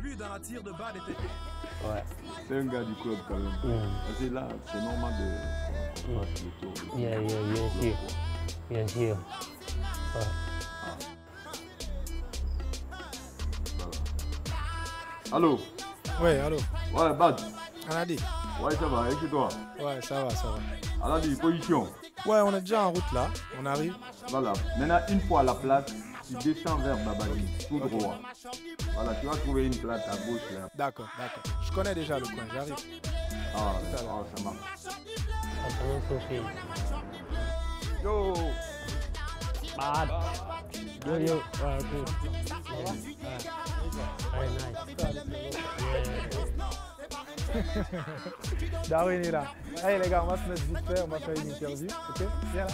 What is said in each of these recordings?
début dans la tire de bad était... Ouais. C'est un gars du club quand même. Parce que là, c'est normal de faire le tour. Bien sûr. Bien sûr. Ouais. Voilà. Allô? Ouais, allô? Ouais, Bad. Anadi? Ouais, ça va, et chez toi? Ouais, ça va, ça va. Anadi, position. Ouais, on est déjà en route là, on arrive. Voilà. Maintenant, une fois à la place, tu descends vers Babadi, tout droit. Voilà, tu vas trouver une place à gauche là. D'accord, d'accord. Je connais déjà le coin, j'arrive. Ah, ça marche. Attends, Sophie. Yo! Bad. Yo. Ouais, good. Very nice. Darwin est là. Allez les gars, on va se mettre vite fait, on va faire une interview, ok? Viens là.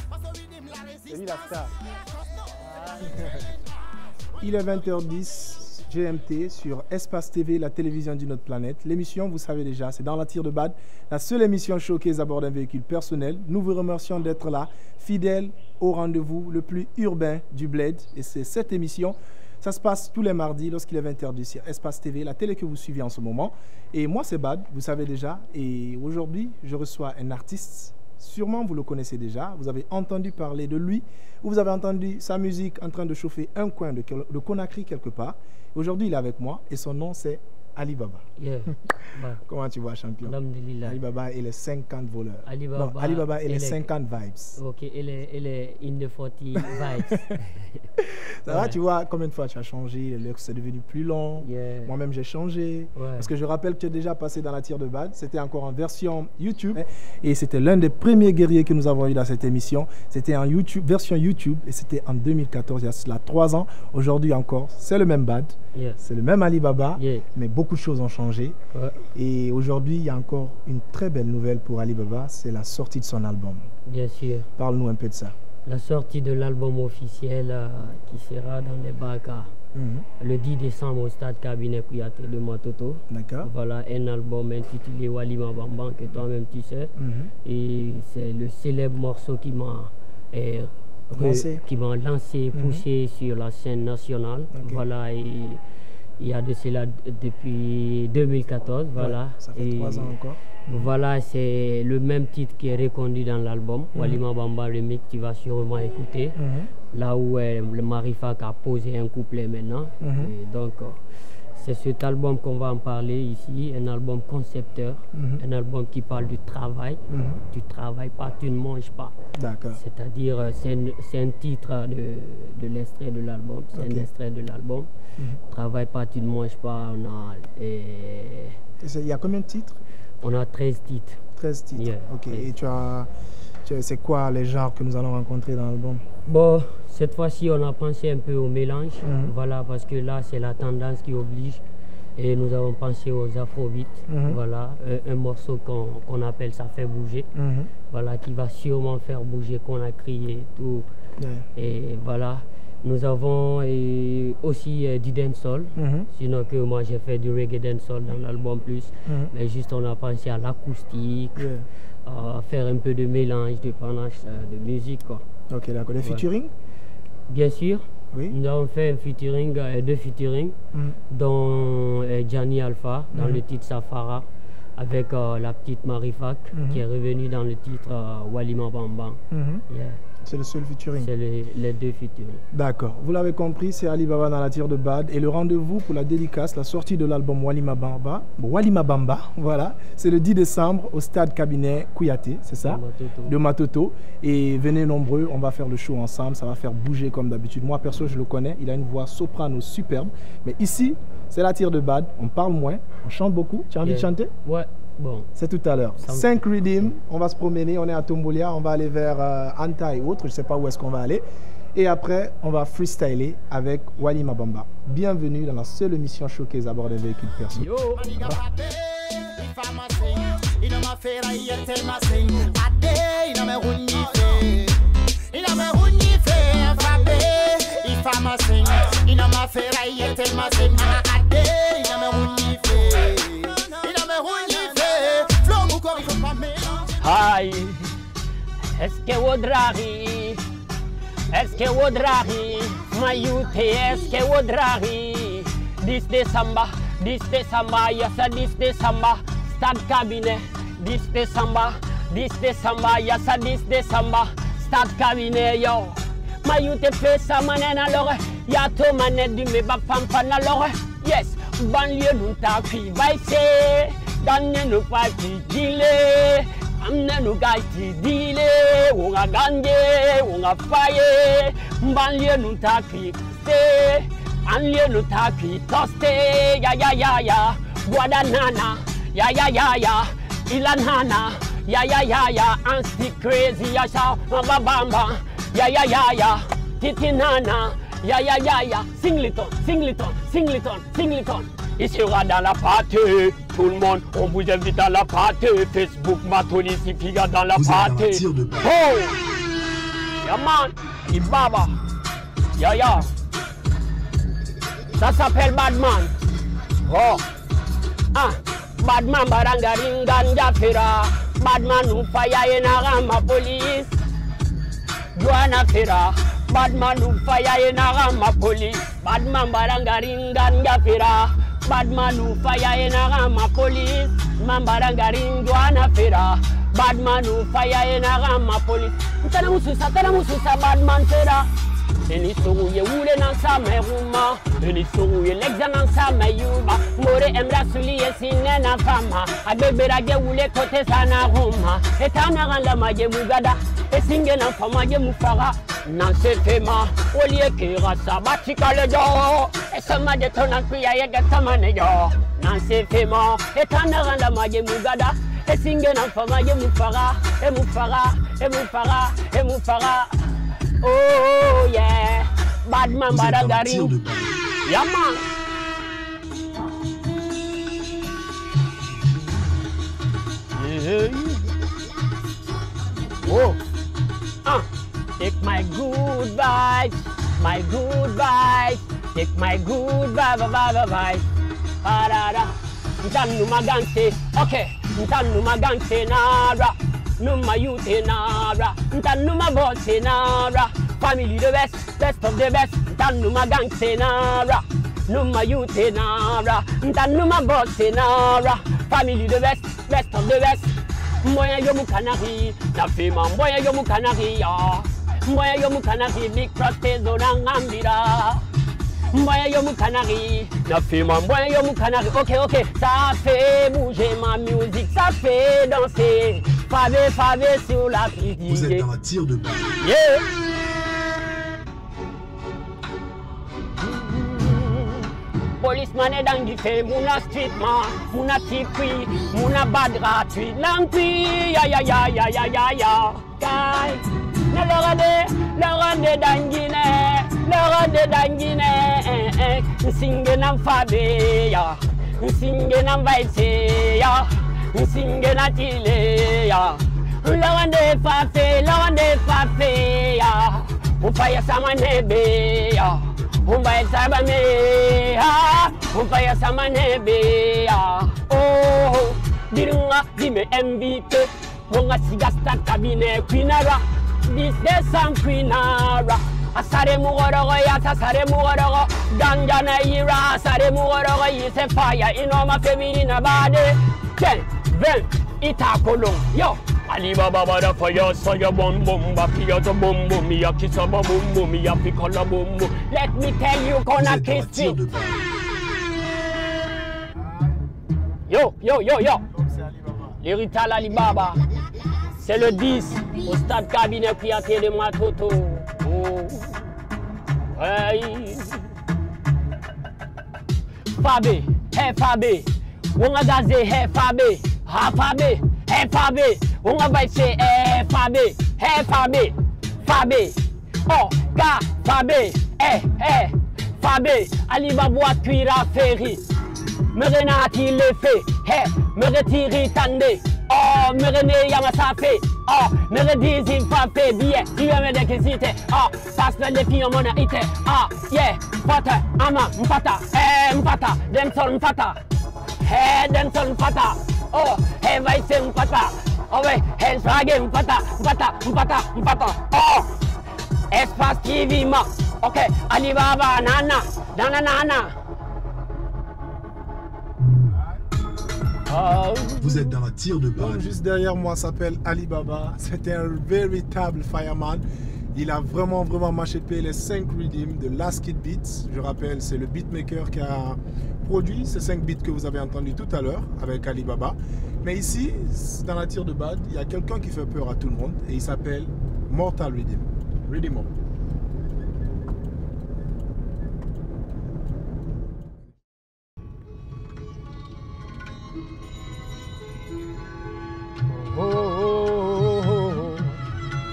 C'est lui la star. Il est 20h10 GMT sur Espace TV, la télévision d'une autre planète. L'émission, vous savez déjà, c'est Dans la tire de bad, la seule émission showcase à bord d'un véhicule personnel. Nous vous remercions d'être là, fidèles au rendez-vous le plus urbain du Bled. Et c'est cette émission. Ça se passe tous les mardis lorsqu'il est 20h10 sur Espace TV, la télé que vous suivez en ce moment. Et moi, c'est Bad, vous savez déjà. Et aujourd'hui, je reçois un artiste. Sûrement, vous le connaissez déjà. Vous avez entendu parler de lui. Ou vous avez entendu sa musique en train de chauffer un coin de Conakry quelque part. Aujourd'hui, il est avec moi et son nom, c'est Ali Baba. Yeah. Comment tu vois, champion? Alhamdulillah. Ali Baba et les 50 voleurs. Ali Baba, non, Ali Baba et les 50 vibes. Ok, et les in the 40 vibes. Ça va, tu vois combien de fois tu as changé, le look c'est devenu plus long. Yeah. Moi-même j'ai changé. Ouais. Parce que je rappelle que tu es déjà passé dans la tire de bad. C'était encore en version YouTube. Et c'était l'un des premiers guerriers que nous avons eu dans cette émission. C'était en YouTube, version YouTube. Et c'était en 2014, il y a cela 3 ans. Aujourd'hui encore, c'est le même Bad. Yeah. C'est le même Ali Baba. Yeah. Mais beaucoup de choses ont changé. Ouais. Et aujourd'hui, il y a encore une très belle nouvelle pour Ali Baba. C'est la sortie de son album. Bien sûr. Parle-nous un peu de ça. La sortie de l'album officiel qui sera dans les bacs le 10 décembre au stade Cabinet Kouyaté de Matoto. D'accord. Voilà un album intitulé Walima Bamba que toi-même tu sais. Et c'est le célèbre morceau qui m'a lancé, poussé sur la scène nationale. Okay. Voilà, et il y a de cela depuis 2014. Voilà. Ouais, ça fait 3 ans encore. Voilà, c'est le même titre qui est reconduit dans l'album. Walima Bamba Remix, tu vas sûrement écouter. Là où le Marifak a posé un couplet maintenant. Et donc, c'est cet album qu'on va en parler ici, un album concepteur, un album qui parle du travail. Tu travailles pas, tu ne manges pas. D'accord. C'est-à-dire, c'est un titre de l'extrait de l'album. C'est un extrait de l'album. Travaille pas, tu ne manges pas. Il y a combien de titres? On a 13 titres. 13 titres, yeah. Ok. Et c'est quoi les genres que nous allons rencontrer dans l'album? Bon, cette fois-ci, on a pensé un peu au mélange. Voilà, parce que là, c'est la tendance qui oblige. Et nous avons pensé aux afrobeats. Voilà, un morceau qu'on appelle Ça fait bouger. Voilà, qui va sûrement faire bouger Conakry et tout. Yeah. Et voilà. Nous avons aussi du dancehall, sinon que moi j'ai fait du reggae dancehall dans l'album plus, mais juste on a pensé à l'acoustique, à faire un peu de mélange, de panache, de musique quoi. Ok, d'accord. Les featuring? Bien sûr. Oui. Nous avons fait un featuring, 2 featuring, dont Gianni Alpha dans le titre Safara, avec la petite Marifak qui est revenue dans le titre Walima Bamba. Yeah. C'est le seul featuring? C'est les 2 featuring. D'accord. Vous l'avez compris, c'est Ali Baba dans la tire de bad. Et le rendez-vous pour la dédicace, la sortie de l'album Walima Bamba, voilà, c'est le 10 décembre au stade Cabinet Kouyaté, c'est ça? De Matoto. Et venez nombreux, on va faire le show ensemble, ça va faire bouger comme d'habitude. Moi, perso, je le connais, il a une voix soprano superbe. Mais ici, c'est la tire de bad, on parle moins, on chante beaucoup. Tu as envie de chanter? Ouais. Bon. C'est tout à l'heure. 5 Redeem, on va se promener, on est à Tombolia, on va aller vers Anta et autres, je ne sais pas où est-ce qu'on va aller. Et après, on va freestyler avec Walima Bamba. Bienvenue dans la seule émission showcase à bord d'un véhicule personnel. Hi, est-ce que Wodrari, my youth, est-ce que Wodrari, 10 décembre, 10 décembre, yes, 10 décembre, stade cabinet, 10 décembre, 10 décembre, yes, 10 décembre, stade cabinet, yo. Ma you te fait ça, manen alors, y'a ton manette du meba femme fan alors, yes, banlieue nous t'a pris, baissé, donne nous pas qui dealer, amène nous gars qui dealer, on a gagné, on a failli, banlieue nous t'a pris, banlieue nous t'a pris, tosté, ya ya ya ya, Guadanana, ya ya ya ya, Ilanana, ya ya ya ya, anti crazy, ya ya, bamba. Ya ya ya ya, Titi Nana, ya ya ya ya, Singleton, Singleton, Singleton, Singleton. Il sera dans la partie, tout le monde, on vous invite à la partie. Facebook, Matoni, Sifiga dans la partie. Oh, ya man, Ibaba, ya ya. Ça s'appelle Badman. Oh, ah, Badman Barangaringan Jafira, Badman Ufaya Enarama Police. Joanna Fira, Badman Ufaya Enarama Police, Badman Barangaringan Jafira, Badman Ufaya Enarama Police, Mambarangaring Joanna Fira, Badman Ufaya Enarama Police. Tana mususa, Badman Fira. Eni soruye wule nan sa meruma, eni soruye l'exa nan sa mayuba. More emra suli esine na fama, abebera ge wule kote sana roma. Etana randa maje mugada, esinge nan fama ge mufara. Nan se fema, olie kira sa batika le do. Esama de tonan kuya ye gatamane yo. Nan se fema, etana randa maje mugada, esinge nan fama ge mufara, emufara. Oh yeah, Badman Barangaring. Yeah man. Yeah. Oh. Take my good vibes, take my good vibes. Parada. Ntanu magante. Okay. Ntanu magante nara. Numa youth nara. Ntanu boss nara. Family the best of the best. Ntanu gang nara. Numa youth nara. Ntanu boss nara. Family the best of the best. Mboya yomu kanari, na fema mboya yomu kanari ya. Mboya yomu kanari, big protezo na ngambira. Mboya yomu kanari, na fema mboya yomu kanari. Ok, ça fait bouger ma musique, ça fait danser. Favé sur la piste. Vous êtes dans la tire de balle. Yeah. Policeman est dans du fait, mouna street man, mouna tipri, mouna bad gratuit, lampi, ya. Kai, le rende d'angine, singe nam fabe ya, singe nam vaise ya, singe na tile ya, le rende fafe ya, upaya sama nebe ya. Umba saba me ha, umba sama nebe ya. Oh, dirunga dime MVP, wonga sigasta kabine kwinara, this desam kwinara. Asare mugorogo ya, asare mugorogo, ganja na ira, asare mugorogo yise fire, inoma feminina bade. 10, 20, ita kolong, yo. Alibaba bada fire, saya bom bapia to bom ya kisa bom ya pikola bom. Let me tell you, gonna kiss you. Yo. L'héritage Alibaba, c'est le 10 au stade cabinet qui a tiré moi Toto. Oh, hey. Fabé, hey Fabé, on a gazé, hey Fabé, ha Fabé, hey Fabé. On va essayer Fabé, oh, ga, Fabé, Fabé, Alibaba cuira ferry, me renati le fait, me retire tande, oh, me rené yamasafe, oh, me redisi fapé, bien, tu vas me déquisiter, oh, passe le filles mon ité, ah, yeah, pata, ama, mpata, demson mpata, demson mpata, oh, va essayer mpata. Oh ouais, elle drague mpata. Oh, espace TV ma. Ok, Alibaba nana. Vous êtes dans la tire de balle. L'homme juste derrière moi s'appelle Ali Baba. C'est un véritable fireman. Il a vraiment mâché les 5 rhythms de Last Kid Beats. Je rappelle, c'est le beatmaker qui a produit ces 5 beats que vous avez entendus tout à l'heure avec Ali Baba. Mais ici, dans la tire de bad, il y a quelqu'un qui fait peur à tout le monde et il s'appelle Mortal Rhythm. Rhythm Up.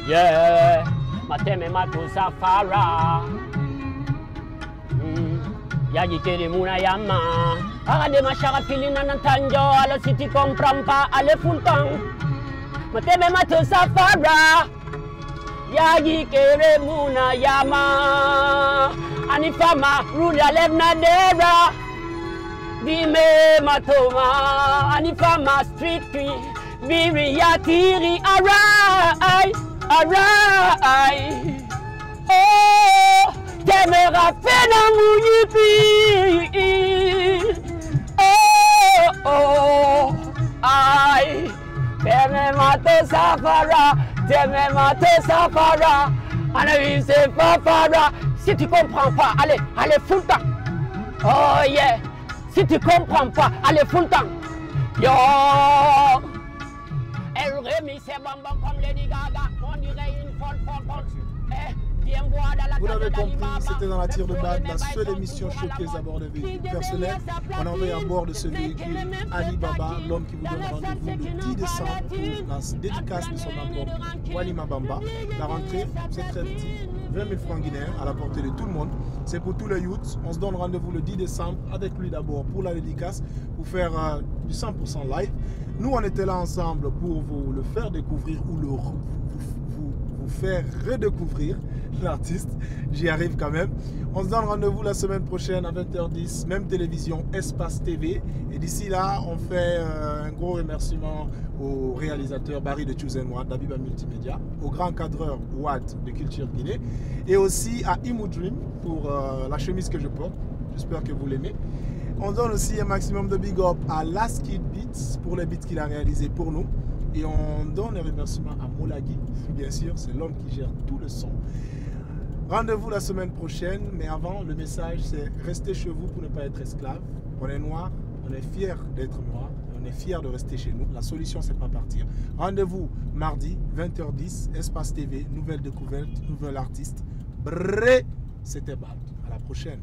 Yeah, mateme matusafara. Yagi kere muna yama. Agade mashara filina nantanjo. Alo city comprend pas, ale full temps. Mateme matusafara. Yagi kere muna yama. Anifama rula levnadera. Dime matoma. Anifama street tree. Biri yatiri arai. Alright, oh, t'aimeras faire oh, aïe, t'aimeras te safara, Anaïs c'est fafara, si tu comprends pas, allez full temps, oh yeah, si tu comprends pas, allez full temps, yo. Elle remise ses bonbons comme Lady Gaga. On dirait une folle. Vous l'avez compris, c'était dans la tire de bad, la seule émission showcase à bord d'un véhicule personnel. On a envoyé à bord de ce véhicule Ali Baba, l'homme qui vous donne rendez-vous le 10 décembre pour la dédicace de son album Walima Bamba. La rentrée, c'est très petit, 20 000 francs guinéens à la portée de tout le monde. C'est pour tous les youths. On se donne rendez-vous le 10 décembre avec lui d'abord pour la dédicace, pour faire du 100% live. Nous, on était là ensemble pour vous le faire découvrir ou vous faire redécouvrir l'artiste. J'y arrive quand même. On se donne rendez-vous la semaine prochaine à 20h10, même télévision, Espace TV. Et d'ici là, on fait un gros remerciement au réalisateur Barry de Choose One d'Abiba Multimédia, au grand cadreur Wad de Culture Guinée et aussi à Imu Dream pour la chemise que je porte. J'espère que vous l'aimez. On donne aussi un maximum de big up à Last Kid Beats pour les beats qu'il a réalisés pour nous. Et on donne un remerciement à Molagui, bien sûr, c'est l'homme qui gère tout le son. Rendez-vous la semaine prochaine, mais avant, le message c'est restez chez vous pour ne pas être esclave. On est noir, on est fier d'être noir, on est fier de rester chez nous. La solution c'est pas partir. Rendez-vous mardi 20h10, Espace TV, nouvelle découverte, nouvel artiste. Brrr, c'était Bad. À la prochaine.